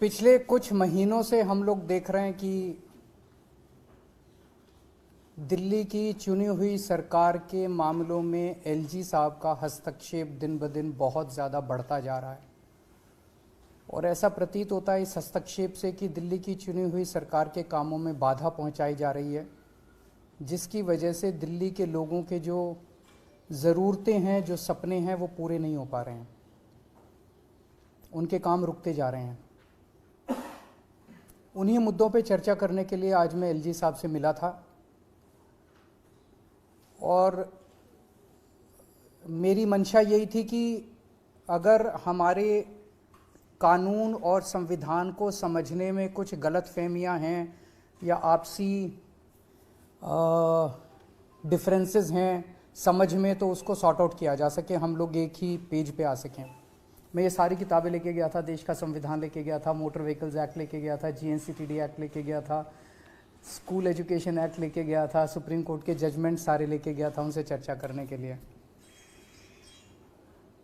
पिछले कुछ महीनों से हम लोग देख रहे हैं कि दिल्ली की चुनी हुई सरकार के मामलों में एलजी साहब का हस्तक्षेप दिन ब दिन बहुत ज़्यादा बढ़ता जा रहा है और ऐसा प्रतीत होता है इस हस्तक्षेप से कि दिल्ली की चुनी हुई सरकार के कामों में बाधा पहुंचाई जा रही है, जिसकी वजह से दिल्ली के लोगों के जो ज़रूरतें हैं, जो सपने हैं, वो पूरे नहीं हो पा रहे हैं। उनके काम रुकते जा रहे हैं। उन्हीं मुद्दों पे चर्चा करने के लिए आज मैं एलजी साहब से मिला था और मेरी मंशा यही थी कि अगर हमारे कानून और संविधान को समझने में कुछ गलतफहमियां हैं या आपसी डिफरेंसेस हैं समझ में, तो उसको सॉर्ट आउट किया जा सके, हम लोग एक ही पेज पे आ सकें। मैं ये सारी किताबें लेके गया था, देश का संविधान लेके गया था, मोटर व्हीकल्स एक्ट लेके गया था, जीएनसीटीडी एक्ट लेके गया था, स्कूल एजुकेशन एक्ट लेके गया था, सुप्रीम कोर्ट के जजमेंट सारे लेके गया था उनसे चर्चा करने के लिए।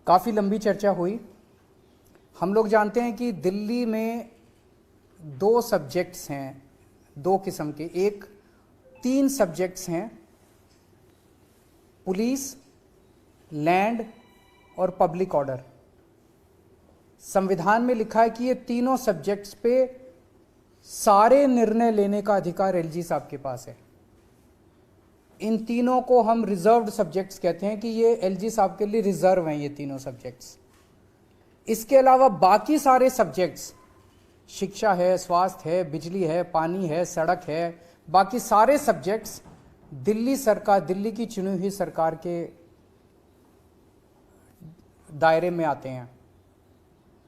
काफ़ी लंबी चर्चा हुई। हम लोग जानते हैं कि दिल्ली में दो सब्जेक्ट्स हैं, दो किस्म के, तीन सब्जेक्ट्स हैं, पुलिस, लैंड और पब्लिक ऑर्डर। संविधान में लिखा है कि ये तीनों सब्जेक्ट्स पे सारे निर्णय लेने का अधिकार एलजी साहब के पास है। इन तीनों को हम रिजर्व्ड सब्जेक्ट्स कहते हैं कि ये एलजी साहब के लिए रिजर्व हैं ये तीनों सब्जेक्ट्स। इसके अलावा बाकी सारे सब्जेक्ट्स, शिक्षा है, स्वास्थ्य है, बिजली है, पानी है, सड़क है, बाकी सारे सब्जेक्ट्स दिल्ली सरकार, दिल्ली की चुनी हुई सरकार के दायरे में आते हैं।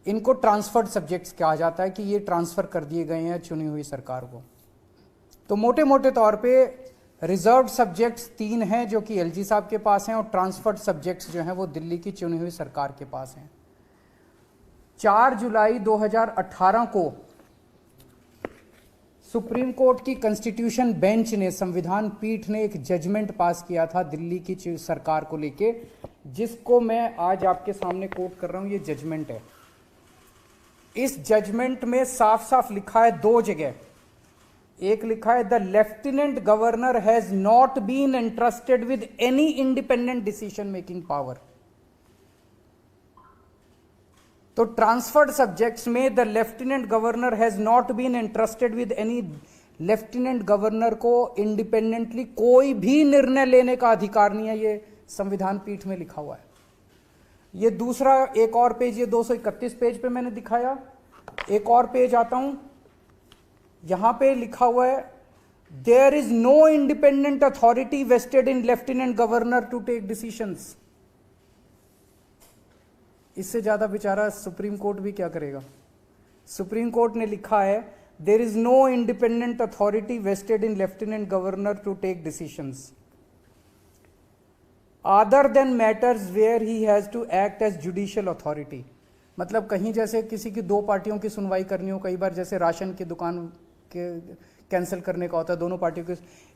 इनको ट्रांसफर्ड सब्जेक्ट्स कहा जाता है कि ये ट्रांसफर कर दिए गए हैं चुनी हुई सरकार को। तो मोटे मोटे तौर पे रिजर्व्ड सब्जेक्ट्स तीन हैं जो कि एलजी साहब के पास हैं और ट्रांसफर्ड सब्जेक्ट्स जो हैं वो दिल्ली की चुनी हुई सरकार के पास हैं। 4 जुलाई 2018 को सुप्रीम कोर्ट की कॉन्स्टिट्यूशन बेंच ने, संविधान पीठ ने एक जजमेंट पास किया था दिल्ली की सरकार को लेके, जिसको मैं आज आपके सामने कोट कर रहा हूं। ये जजमेंट है। इस जजमेंट में साफ साफ लिखा है दो जगह। एक लिखा है, the lieutenant governor has not been entrusted with any independent decision making power. तो ट्रांसफर्ड सब्जेक्ट्स में the lieutenant governor has not been entrusted with any, lieutenant governor को इंडिपेंडेंटली कोई भी निर्णय लेने का अधिकार नहीं है। ये संविधान पीठ में लिखा हुआ है। ये दूसरा एक और पेज, ये 231 पेज पे मैंने दिखाया। एक और पेज आता हूं, यहां पे लिखा हुआ है, there is no independent authority vested in lieutenant governor to take decisions. इससे ज्यादा बेचारा सुप्रीम कोर्ट भी क्या करेगा। सुप्रीम कोर्ट ने लिखा है, there is no independent authority vested in lieutenant governor to take decisions other than matters where he has to act as judicial authority. मतलब कहीं जैसे किसी की दो पार्टियों की सुनवाई करनी हो, कई बार जैसे राशन की दुकान के कैंसिल करने का होता है दोनों पार्टियों के,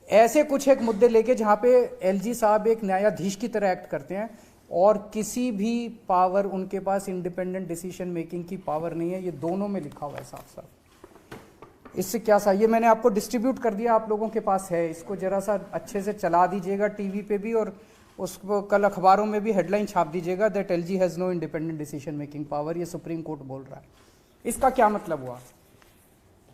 ऐसे कुछ एक मुद्दे लेके जहां पे एलजी साहब एक न्यायाधीश की तरह एक्ट करते हैं और किसी भी पावर उनके पास इंडिपेंडेंट डिसीजन मेकिंग की पावर नहीं है। ये दोनों में लिखा हुआ है साफ साफ। इससे क्या सा, ये मैंने आपको डिस्ट्रीब्यूट कर दिया, आप लोगों के पास है। इसको जरा सा अच्छे से चला दीजिएगा टीवी पे भी, और उसको कल अखबारों में भी हेडलाइन छाप दीजिएगा, that LG has no independent decision making power. ये सुप्रीम कोर्ट बोल रहा है। इसका क्या मतलब हुआ?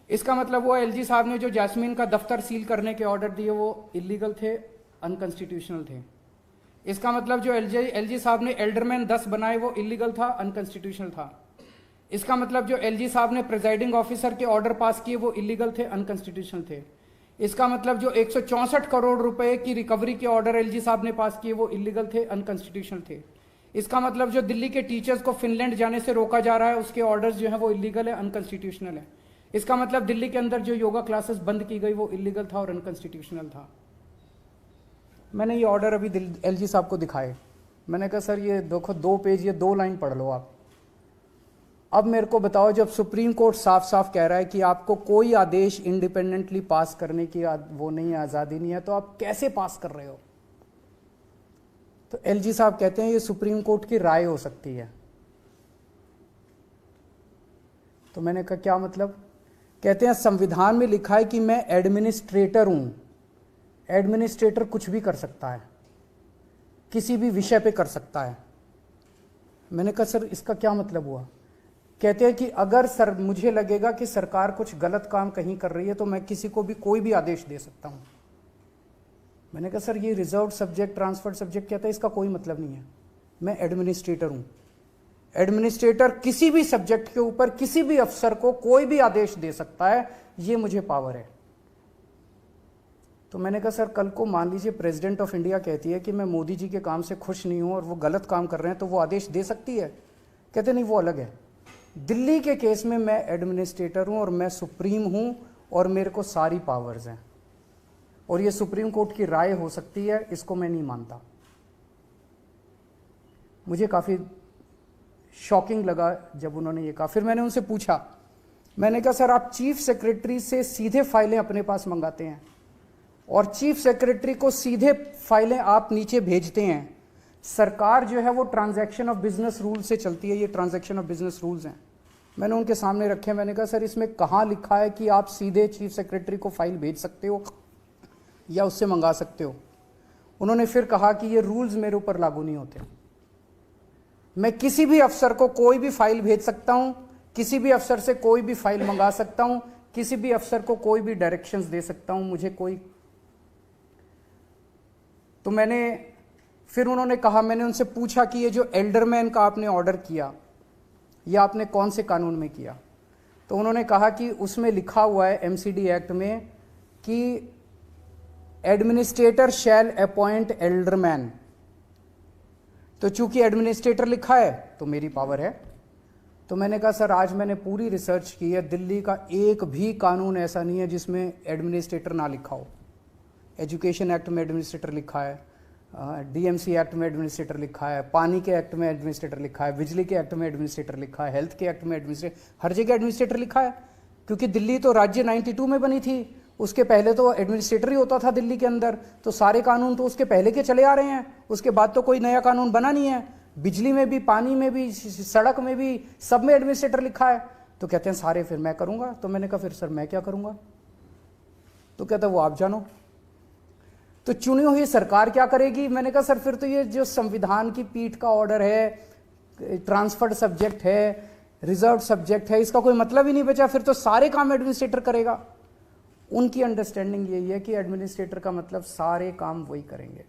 इसका मतलब हुआ एलजी साहब ने जो जैस्मीन का दफ्तर सील करने के ऑर्डर दिए वो इलीगल थे, अनकॉन्स्टिट्यूशनल थे। इसका मतलब जो एलजी साहब ने एल्डरमैन 10 बनाए वो इलीगल था, अनकॉन्स्टिट्यूशनल था। इसका मतलब जो एलजी साहब ने प्रिजाइडिंग ऑफिसर के ऑर्डर पास किए वो इलीगल थे, अनकॉन्स्टिट्यूशनल थे। इसका मतलब जो 164 करोड़ रुपए की रिकवरी के ऑर्डर एलजी साहब ने पास किए वो इलीगल थे, अनकॉन्स्टिट्यूशनल थे। इसका मतलब जो दिल्ली के टीचर्स को फिनलैंड जाने से रोका जा रहा है उसके ऑर्डर्स जो है वो इलीगल है, अनकॉन्स्टिट्यूशनल है। इसका मतलब दिल्ली के अंदर जो योगा क्लासेस बंद की गई वो इलीगल था और अनकॉन्स्टिट्यूशनल था। मैंने ये ऑर्डर अभी एलजी साहब को दिखाए। मैंने कहा सर ये देखो 2 पेज, ये 2 लाइन पढ़ लो आप। अब मेरे को बताओ, जब सुप्रीम कोर्ट साफ साफ कह रहा है कि आपको कोई आदेश इंडिपेंडेंटली पास करने की वो नहीं है, आज़ादी नहीं है, तो आप कैसे पास कर रहे हो? तो एलजी साहब कहते हैं ये सुप्रीम कोर्ट की राय हो सकती है। तो मैंने कहा क्या मतलब? कहते हैं संविधान में लिखा है कि मैं एडमिनिस्ट्रेटर हूं। एडमिनिस्ट्रेटर कुछ भी कर सकता है, किसी भी विषय पे कर सकता है। मैंने कहा सर इसका क्या मतलब हुआ? कहते हैं कि अगर सर मुझे लगेगा कि सरकार कुछ गलत काम कहीं कर रही है तो मैं किसी को भी कोई भी आदेश दे सकता हूं। मैंने कहा सर ये रिजर्व सब्जेक्ट, ट्रांसफर्ड सब्जेक्ट कहता है, इसका कोई मतलब नहीं है। मैं एडमिनिस्ट्रेटर हूं। एडमिनिस्ट्रेटर किसी भी सब्जेक्ट के ऊपर किसी भी अफसर को कोई भी आदेश दे सकता है, ये मुझे पावर है। तो मैंने कहा सर कल को मान लीजिए प्रेसिडेंट ऑफ इंडिया कहती है कि मैं मोदी जी के काम से खुश नहीं हूं और वो गलत काम कर रहे हैं, तो वो आदेश दे सकती है? कहते नहीं, वो अलग है। दिल्ली के केस में मैं एडमिनिस्ट्रेटर हूं और मैं सुप्रीम हूं और मेरे को सारी पावर्स हैं, और ये सुप्रीम कोर्ट की राय हो सकती है, इसको मैं नहीं मानता। मुझे काफ़ी शॉकिंग लगा जब उन्होंने ये कहा। फिर मैंने उनसे पूछा, मैंने कहा सर आप चीफ सेक्रेटरी से सीधे फाइलें अपने पास मंगाते हैं और चीफ सेक्रेटरी को सीधे फाइलें आप नीचे भेजते हैं। सरकार जो है वो ट्रांजैक्शन ऑफ बिजनेस रूल से चलती है, ये ट्रांजैक्शन ऑफ बिजनेस रूल्स हैं। मैंने उनके सामने रखे। मैंने कहा सर इसमें कहाँ लिखा है कि आप सीधे चीफ सेक्रेटरी को फाइल भेज सकते हो या उससे मंगा सकते हो? उन्होंने फिर कहा कि ये रूल्स मेरे ऊपर लागू नहीं होते। मैं किसी भी अफसर को कोई भी फाइल भेज सकता हूं, किसी भी अफसर से कोई भी फाइल मंगा सकता हूं, किसी भी अफसर को कोई भी डायरेक्शंस दे सकता हूं, मुझे कोई। तो फिर उन्होंने कहा, मैंने उनसे पूछा कि ये जो एल्डरमैन का आपने ऑर्डर किया, ये आपने कौन से कानून में किया? तो उन्होंने कहा कि उसमें लिखा हुआ है एमसीडी एक्ट में कि एडमिनिस्ट्रेटर शैल अपॉइंट एल्डरमैन। तो चूंकि एडमिनिस्ट्रेटर लिखा है तो मेरी पावर है। तो मैंने कहा सर आज मैंने पूरी रिसर्च की है, दिल्ली का एक भी कानून ऐसा नहीं है जिसमें एडमिनिस्ट्रेटर ना लिखा हो। एजुकेशन एक्ट में एडमिनिस्ट्रेटर लिखा है, डीएमसी एक्ट में एडमिनिस्ट्रेटर लिखा है, पानी के एक्ट में एडमिनिस्ट्रेटर लिखा है, बिजली के एक्ट में एडमिनिस्ट्रेटर लिखा है, हेल्थ के एक्ट में एडमिनिस्ट्रेटर, हर जगह एडमिनिस्ट्रेटर लिखा है। क्योंकि दिल्ली तो राज्य 92 में बनी थी, उसके पहले तो एडमिनिस्ट्रेटर ही होता था दिल्ली के अंदर, तो सारे कानून तो उसके पहले के चले आ रहे हैं, उसके बाद तो कोई नया कानून बना नहीं है। बिजली में भी, पानी में भी, सड़क में भी, सब में एडमिनिस्ट्रेटर लिखा है। तो कहते हैं सारे फिर मैं करूंगा। तो मैंने कहा फिर सर मैं क्या करूंगा? तो कहता वो आप जानो। तो चुनी हुई सरकार क्या करेगी? मैंने कहा सर फिर तो ये जो संविधान की पीठ का ऑर्डर है, ट्रांसफर्ड सब्जेक्ट है, रिजर्व सब्जेक्ट है, इसका कोई मतलब ही नहीं बचा, फिर तो सारे काम एडमिनिस्ट्रेटर करेगा। उनकी अंडरस्टैंडिंग यही है कि एडमिनिस्ट्रेटर का मतलब सारे काम वही करेंगे।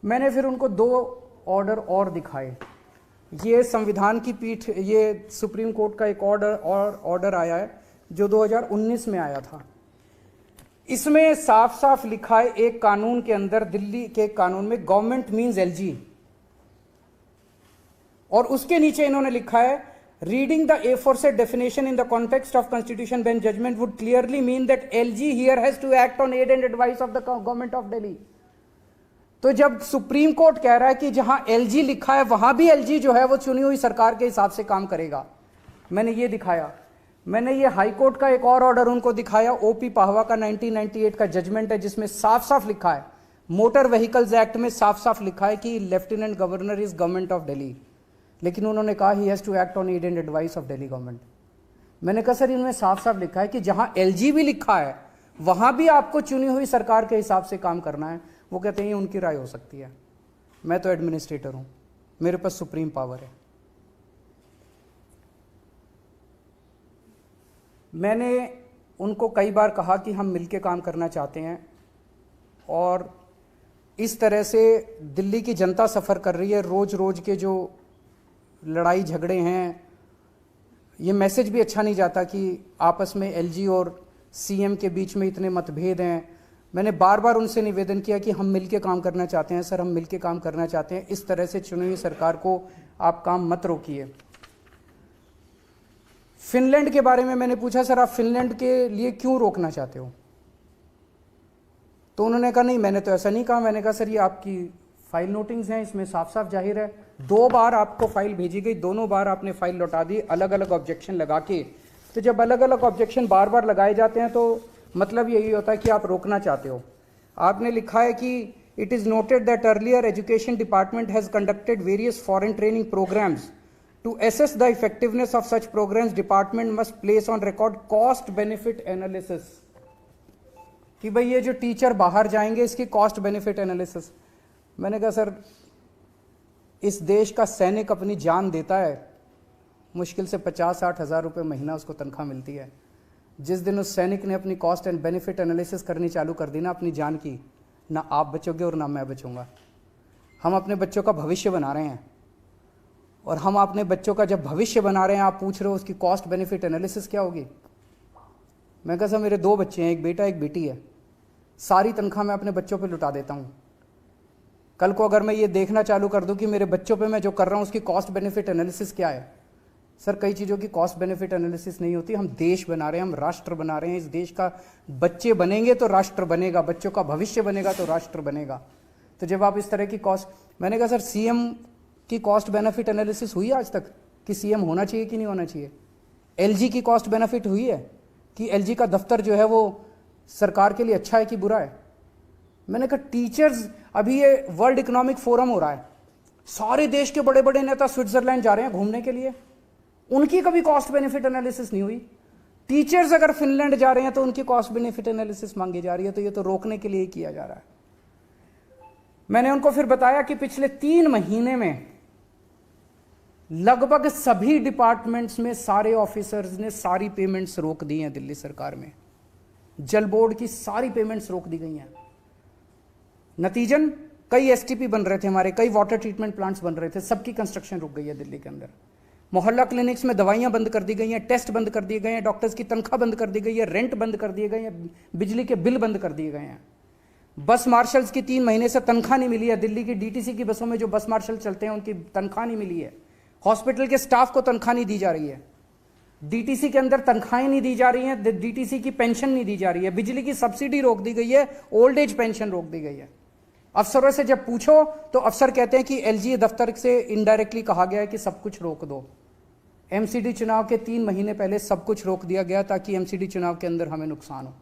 मैंने फिर उनको 2 ऑर्डर और दिखाए। ये संविधान की पीठ, ये सुप्रीम कोर्ट का एक ऑर्डर आया है जो 2019 में आया था। इसमें साफ साफ लिखा है एक कानून के अंदर, दिल्ली के कानून में, गवर्नमेंट मींस एलजी, और उसके नीचे इन्होंने लिखा है reading the aforesaid definition in the context of constitution bench judgment would clearly mean that LG here has to act on aid and advice of the government of Delhi। तो जब supreme court कह रहा है कि जहां LG लिखा है वहां भी LG जो है वो चुनी हुई सरकार के हिसाब से काम करेगा, मैंने ये दिखाया। मैंने ये हाई कोर्ट का एक और ऑर्डर उनको दिखाया, ओपी पाहवा का 1998 का जजमेंट है, जिसमें साफ साफ लिखा है, मोटर व्हीकल्स एक्ट में साफ साफ लिखा है कि lieutenant governor is government of Delhi, लेकिन उन्होंने कहा he has to act on aid and advice of Delhi government. मैंने कहा सर इनमें साफ साफ लिखा है कि जहां एलजी भी लिखा है वहां भी आपको चुनी हुई सरकार के हिसाब से काम करना है। वो कहते हैं ये उनकी राय हो सकती है, मैं तो एडमिनिस्ट्रेटर हूं, मेरे पास सुप्रीम पावर है। मैंने उनको कई बार कहा कि हम मिलकर काम करना चाहते हैं, और इस तरह से दिल्ली की जनता सफ़र कर रही है। रोज रोज के जो लड़ाई झगड़े हैं, ये मैसेज भी अच्छा नहीं जाता कि आपस में एलजी और सीएम के बीच में इतने मतभेद हैं। मैंने बार बार उनसे निवेदन किया कि हम मिलके काम करना चाहते हैं सर, हम मिलके काम करना चाहते हैं, इस तरह से चुनी हुई सरकार को आप काम मत रोकिए। फिनलैंड के बारे में मैंने पूछा सर आप फिनलैंड के लिए क्यों रोकना चाहते हो? तो उन्होंने कहा नहीं मैंने तो ऐसा नहीं कहा। मैंने कहा सर ये आपकी फाइल नोटिंग्स हैं, इसमें साफ साफ जाहिर है 2 बार आपको फाइल भेजी गई, दोनों बार आपने फाइल लौटा दी अलग अलग ऑब्जेक्शन लगा के। तो जब अलग अलग ऑब्जेक्शन बार बार लगाए जाते हैं तो मतलब यही होता है कि आप रोकना चाहते हो। आपने लिखा है कि it is noted that earlier education department has conducted various foreign training programmes To assess the effectiveness of such programs, department must place on record cost benefit analysis. कि भाई ये जो टीचर बाहर जाएंगे इसकी कॉस्ट बेनिफिट एनालिसिस। मैंने कहा sir, इस देश का सैनिक अपनी जान देता है, मुश्किल से 50-60 हज़ार रुपये महीना उसको तनख्वाह मिलती है। जिस दिन उस सैनिक ने अपनी कॉस्ट एंड बेनिफिट एनालिसिस करनी चालू कर दी ना अपनी जान की, ना आप बचोगे और ना मैं बचूंगा। हम अपने बच्चों का भविष्य बना रहे हैं, और हम अपने बच्चों का जब भविष्य बना रहे हैं, आप पूछ रहे हो उसकी कॉस्ट बेनिफिट एनालिसिस क्या होगी। मैं कहा सर, मेरे 2 बच्चे हैं, एक बेटा एक बेटी है, सारी तनख्वाह मैं अपने बच्चों पे लुटा देता हूँ। कल को अगर मैं ये देखना चालू कर दूं कि मेरे बच्चों पे मैं जो कर रहा हूँ उसकी कॉस्ट बेनिफिट एनालिसिस क्या है। सर, कई चीज़ों की कॉस्ट बेनिफिट एनालिसिस नहीं होती। हम देश बना रहे हैं, हम राष्ट्र बना रहे हैं। इस देश का बच्चे बनेंगे तो राष्ट्र बनेगा, बच्चों का भविष्य बनेगा तो राष्ट्र बनेगा। तो जब आप इस तरह की कॉस्ट, मैंने कहा सर, सीएम की कॉस्ट बेनिफिट एनालिसिस हुई आज तक कि सीएम होना चाहिए कि नहीं होना चाहिए? एलजी की कॉस्ट बेनिफिट हुई है कि एलजी का दफ्तर जो है वो सरकार के लिए अच्छा है कि बुरा है? मैंने कहा टीचर्स, अभी ये वर्ल्ड इकोनॉमिक फोरम हो रहा है, सारे देश के बड़े बड़े नेता स्विट्जरलैंड जा रहे हैं घूमने के लिए, उनकी कभी कॉस्ट बेनिफिट एनालिसिस नहीं हुई। टीचर्स अगर फिनलैंड जा रहे हैं तो उनकी कॉस्ट बेनिफिट एनालिसिस मांगी जा रही है। तो ये तो रोकने के लिए ही किया जा रहा है। मैंने उनको फिर बताया कि पिछले 3 महीने में लगभग सभी डिपार्टमेंट्स में सारे ऑफिसर्स ने सारी पेमेंट्स रोक दी हैं। दिल्ली सरकार में जल बोर्ड की सारी पेमेंट्स रोक दी गई हैं। नतीजन कई एसटीपी बन रहे थे हमारे, कई वाटर ट्रीटमेंट प्लांट्स बन रहे थे, सबकी कंस्ट्रक्शन रुक गई है दिल्ली के अंदर। मोहल्ला क्लिनिक्स में दवाइयां बंद कर दी गई हैं, टेस्ट बंद कर दिए गए हैं, डॉक्टर्स की तनख्वाह बंद कर दी गई है, रेंट बंद कर दिए गए हैं, बिजली के बिल बंद कर दिए गए हैं। बस मार्शल्स की 3 महीने से तनख्वाह नहीं मिली है। दिल्ली की डीटीसी की बसों में जो बस मार्शल चलते हैं उनकी तनख्वाह नहीं मिली है। हॉस्पिटल के स्टाफ को तनख्वाह नहीं दी जा रही है। डीटीसी के अंदर तनख्वाहें नहीं दी जा रही हैं, डीटीसी की पेंशन नहीं दी जा रही है, बिजली की सब्सिडी रोक दी गई है, ओल्ड एज पेंशन रोक दी गई है। अफसरों से जब पूछो तो अफसर कहते हैं कि एलजी दफ्तर से इनडायरेक्टली कहा गया है कि सब कुछ रोक दो। एमसीडी चुनाव के 3 महीने पहले सब कुछ रोक दिया गया ताकि एमसीडी चुनाव के अंदर हमें नुकसान हो।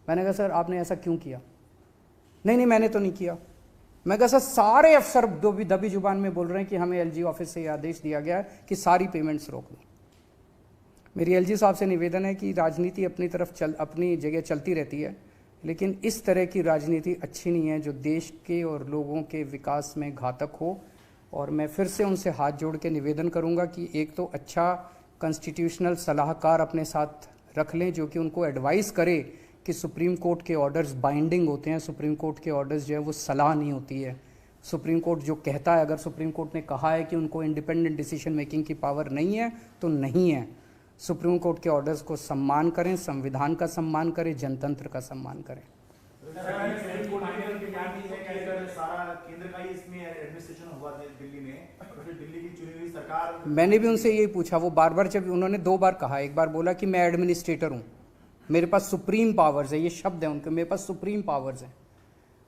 मैंने कहा सर, आपने ऐसा क्यों किया? नहीं, मैंने तो नहीं किया। मैं कहा सर, सारे अफसर दबी जुबान में बोल रहे हैं कि हमें एलजी ऑफिस से यह आदेश दिया गया है कि सारी पेमेंट्स रोक दो। मेरी एलजी साहब से निवेदन है कि राजनीति अपनी तरफ अपनी जगह चलती रहती है, लेकिन इस तरह की राजनीति अच्छी नहीं है जो देश के और लोगों के विकास में घातक हो। और मैं फिर से उनसे हाथ जोड़ के निवेदन करूंगा कि एक तो अच्छा कॉन्स्टिट्यूशनल सलाहकार अपने साथ रख लें जो कि उनको एडवाइस करे कि सुप्रीम कोर्ट के ऑर्डर्स बाइंडिंग होते हैं। सुप्रीम कोर्ट के ऑर्डर्स जो है वो सलाह नहीं होती है। सुप्रीम कोर्ट जो कहता है, अगर सुप्रीम कोर्ट ने कहा है कि उनको इंडिपेंडेंट डिसीजन मेकिंग की पावर नहीं है तो नहीं है। सुप्रीम कोर्ट के ऑर्डर्स को सम्मान करें, संविधान का सम्मान करें, जनतंत्र का सम्मान करें। मैंने भी उनसे यही पूछा, वो बार बार, जब उन्होंने 2 बार कहा, एक बार बोला कि मैं एडमिनिस्ट्रेटर हूँ, मेरे पास सुप्रीम पावर्स है, ये शब्द है उनके, मेरे पास सुप्रीम पावर्स है,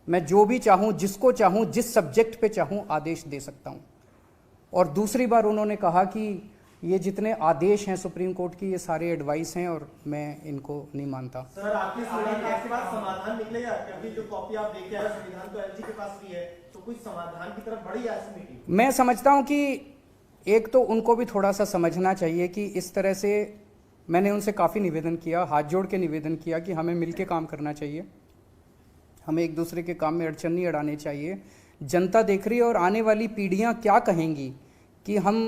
मैं जो भी चाहूँ, जिसको चाहूँ, जिस सब्जेक्ट पे चाहूँ आदेश दे सकता हूँ। और दूसरी बार उन्होंने कहा कि ये जितने आदेश हैं सुप्रीम कोर्ट की, ये सारे एडवाइस हैं और मैं इनको नहीं मानता। सर, आपके पास समाधान निकलेगा? क्योंकि जो कॉपी आप लेके आए संविधान तो एलजी के पास भी है, तो कुछ समाधान की तरफ बढ़ी है ऐसी मीटिंग? मैं समझता हूँ कि एक तो उनको भी थोड़ा सा समझना चाहिए कि इस तरह से, मैंने उनसे काफ़ी निवेदन किया, हाथ जोड़ के निवेदन किया कि हमें मिलके काम करना चाहिए, हमें एक दूसरे के काम में अड़चन नहीं अड़ानी चाहिए। जनता देख रही है और आने वाली पीढ़ियाँ क्या कहेंगी कि हम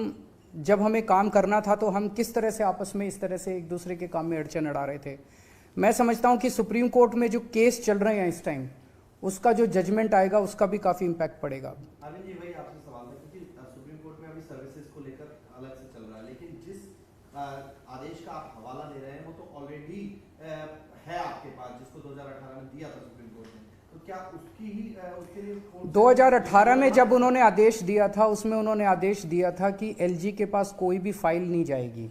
जब हमें काम करना था तो हम किस तरह से आपस में इस तरह से एक दूसरे के काम में अड़चन अड़ा रहे थे। मैं समझता हूँ कि सुप्रीम कोर्ट में जो केस चल रहे हैं इस टाइम, उसका जो जजमेंट आएगा उसका भी काफ़ी इम्पैक्ट पड़ेगा। अनिल जी, वही आपसे सवाल था क्योंकि सुप्रीम कोर्ट में अभी सर्विसेज को लेकर अलग से चल रहा है, लेकिन जिस आदेश का आप हवाला दे रहे हैं वो तो ऑलरेडी है आपके पास, जिसको 2018 में दिया था सुप्रीम कोर्ट ने, तो क्या उसकी ही उसके लिए 2018 में जब उन्होंने आदेश दिया था, उसमें उन्होंने आदेश दिया था कि एलजी के पास कोई भी फाइल नहीं जाएगी।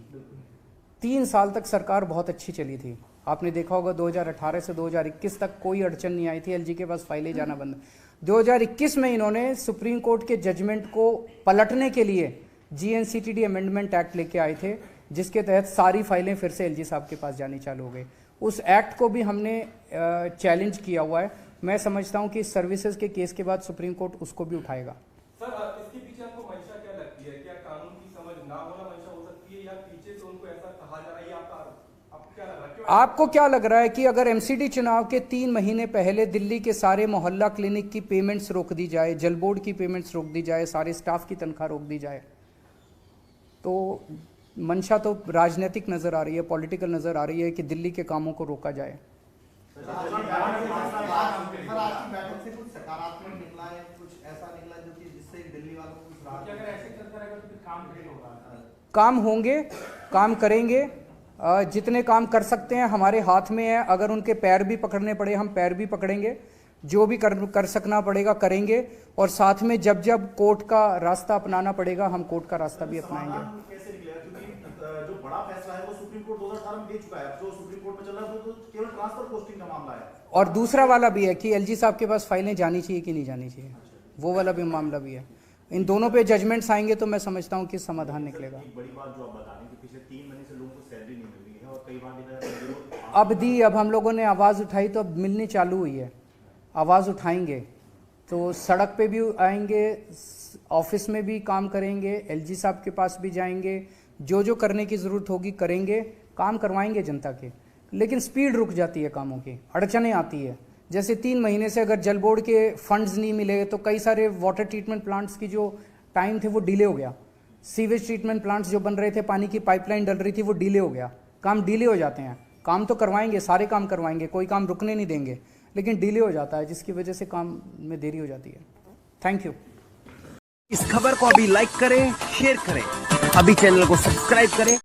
3 साल तक सरकार बहुत अच्छी चली थी, आपने देखा होगा 2018 से 2021 तक कोई अड़चन नहीं आई थी, एलजी के पास फाइलें जाना बंद। 2021 में इन्होंने सुप्रीम कोर्ट के जजमेंट को पलटने के लिए जीएनसीटीडी अमेंडमेंट एक्ट लेके आए थे, जिसके तहत सारी फाइलें फिर से एलजी साहब के पास जानी चालू हो गई। उस एक्ट को भी हमने चैलेंज किया हुआ है। मैं समझता हूं कि सर्विसेज के केस के बाद सुप्रीम कोर्ट उसको भी उठाएगा। सर, इसके पीछे आपको मंशा क्या लगती है? क्या कानून की समझ होना मंशा हो सकती है या पीछे से उनको ऐसा कहा जा रहा है, आपको क्या लग रहा है? आपको क्या लग रहा है कि अगर एमसीडी चुनाव के 3 महीने पहले दिल्ली के सारे मोहल्ला क्लिनिक की पेमेंट्स रोक दी जाए, जल बोर्ड की पेमेंट्स रोक दी जाए, सारे स्टाफ की तनख्वाह रोक दी जाए, तो मंशा तो राजनीतिक नजर आ रही है, पॉलिटिकल नजर आ रही है कि दिल्ली के कामों को रोका जाए। सर, आज की बैठक से कुछ सकारात्मक निकला है, कुछ ऐसा निकला जो कि जिससे दिल्ली वालों को कुछ राहत? अगर ऐसे चलता रहेगा तो फिर काम नहीं होगा। काम होंगे, काम करेंगे, जितने काम कर सकते हैं हमारे हाथ में है। अगर उनके पैर भी पकड़ने पड़े हम पैर भी पकड़ेंगे, जो भी कर सकना पड़ेगा करेंगे, और साथ में जब जब कोर्ट का रास्ता अपनाना पड़ेगा हम कोर्ट का रास्ता भी अपनाएंगे। कैसे निकलेगा, क्योंकि जो बड़ा फैसला है वो सुप्रीम कोर्ट 2018 में दे चुका है, जो सुप्रीम कोर्ट में चल रहा है वो तो केवल ट्रांसफर पोस्टिंग का मामला है। और दूसरा वाला भी है कि एलजी साहब के पास फाइलें जानी चाहिए कि नहीं जानी चाहिए, वो वाला भी मामला भी है। इन दोनों पे जजमेंट्स आएंगे तो मैं समझता हूँ कि समाधान निकलेगा। एक बड़ी बात जो आप बता रहे हैं कि पिछले 3 महीने से लोगों को सैलरी नहीं मिल रही है और कई बार देखा जाता है विरोध अब दी, अब हम लोगों ने आवाज़ उठाई तो अब मिलनी चालू हुई है। आवाज़ उठाएंगे तो सड़क पे भी आएंगे, ऑफिस में भी काम करेंगे, एलजी साहब के पास भी जाएंगे, जो जो करने की ज़रूरत होगी करेंगे, काम करवाएंगे जनता के। लेकिन स्पीड रुक जाती है कामों की, अड़चनें आती है। जैसे 3 महीने से अगर जल बोर्ड के फंड्स नहीं मिले तो कई सारे वाटर ट्रीटमेंट प्लांट्स की जो टाइम थे वो डिले हो गया। सीवेज ट्रीटमेंट प्लांट्स जो बन रहे थे, पानी की पाइपलाइन डल रही थी, वो डिले हो गया। काम डिले हो जाते हैं, काम तो करवाएंगे, सारे काम करवाएंगे, कोई काम रुकने नहीं देंगे, लेकिन डिले हो जाता है जिसकी वजह से काम में देरी हो जाती है। Thank you. इस खबर को अभी लाइक करें, शेयर करें, अभी चैनल को सब्सक्राइब करें।